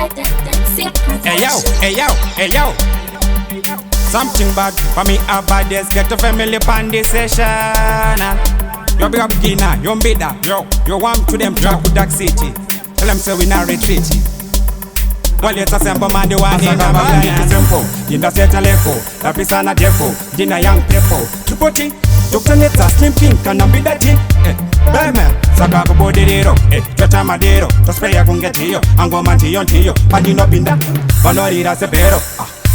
Hey yo, hey yo, hey yo. Something bad for me about this. Get the family pan this session. You big up Gina, you bidder. Yo, you want to them track with Dark City. Tell them say we not retreat. Well, it's a simple man, the one in the blind. It's simple. Gina set a level. La pisana defo. Gina young people. Tupoti. Dr. Neta, slim pink, and I'm with that thing. Batman, Saka Bodero, Jota Madero, to spray a congetio, and go mantion to you, Padino Binda, Valorida Severo.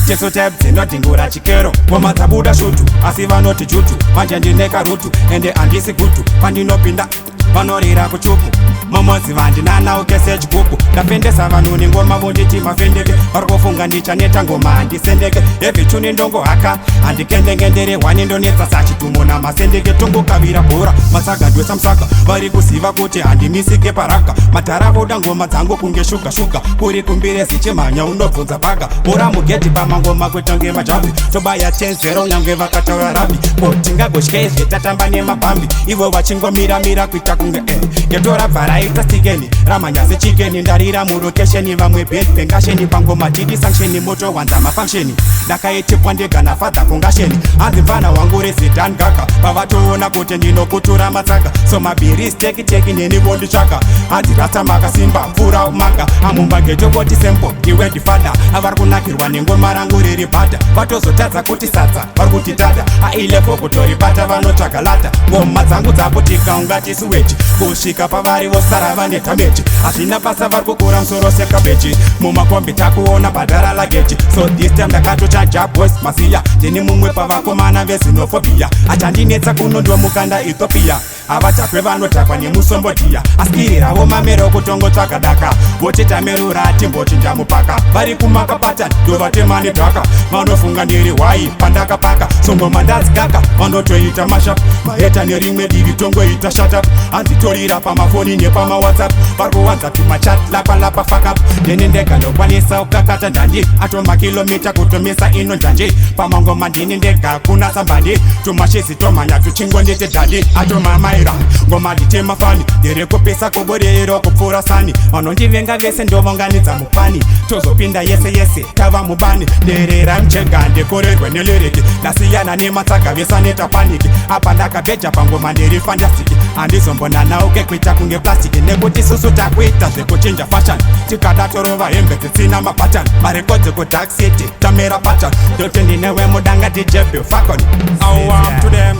Jesu tabs, nothing good at Chiquero, Womata Buddha Shutu, Asiva Noti Jutu, Manjandi Neka Rutu, and the Andisi Gutu, Pandino Pinda, Vanorira Kuchupu. Mama Sivandi Nana Ukesej Gupu, the Fende Savanuni, Goma Bonditi, Mafendeke, or Gofunganicha Netangoma, and Descendeke, every tuning dongo haka, and the Kendengende, one Indonesian Sachi to Mona, Masendeke, Tungo Kavira Pura, Masaka, do some saka, Varikusiva Kote, and the Misike Paraka, Mataravo Dango Matango Kunge Shuka Shuka, Puri Kumbire Sichema, Yauno Funzapaga, Mora Mugeti Bamango Makutange Majabi, so buy a 10-0 Yangeva Katarabi, Potinga Bushkes, Tatambane Mapambi, Ivo Wachingo Mira Quitakunga, Getora Vara. Ita stigeni, ramanya se chikeni, ndarira murokesheni, vamwe pengasheni, pango matidi sanctioni, moto wanza mafunctioni, daka eti kwandega na fata kungasheni, anzivana wangure sitan gaka, pavato ona kote ndino kutura matsaka, so mabiri steki neni bondi chaka, anzirasa maka simba, fura umanga, amumba geto boti sempo, iwe difada, avarkunakirwa nengo maranguri ribata, vato zotaza kuti satsa, varkuti tada, ailefo kutori bata vanotaka lata, ngoma dzangu dzapotika ungati suwechi, kushika pavari Saravane tamechi, asina pasa varkukura msoro seka bechi, mumakombi takuona badara la gechi, so this time dakato chaja boys masiya, jeni mumwe pavakomana vesinofobia, achandinetsa kunondwa mukanda Ethiopia, avatakwe vanotakwa nemusombotia, askirira vomamero kutongo tsvakadaka, votitamerura atimbochinja mupaka, vari kumakapata ndovatemane dhaka, vanofunga ndiri wai pandakapaka, songoma ndadzikaka, vandotoita mashup, maheta nerimwe divi tongoita shut up, anditorira pamafoni pama WhatsApp, varkuwanza tumachat lapa fuck up, ndinindega ndokwanisa ukakata ndandi, atoma kilomita kutomisa ino njanje, pamangoma ndinindega kuna sambandi, tumashizi tomanya tuchingo ndete dadi, atoma maira, ngoma ditema fani, ndirekupisa kuborero kupfura sani, vanondivenga vese ndovonganidza mupani, tozopinda yese, tava mubani, nderera mchega ndekorerwe nelereke, ndasiyana nematsaka vesaneta paniki, apa ndakabeja pangoma ndiri fantastic, andizombonana uke kuita kunge plastic, nekuti susu takuita zvekuchinja fashion, tikadatorova hembe dzisina mapatani, marekodzi kuDark City tamera pattern, ndote ndinewe mudanga DJ Falcon. Awam to them.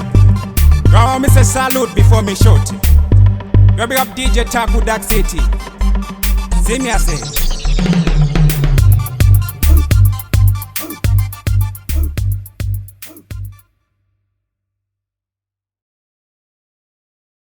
Go me say salute before me shoot. You big up DJ Taku Dark City. See me I say.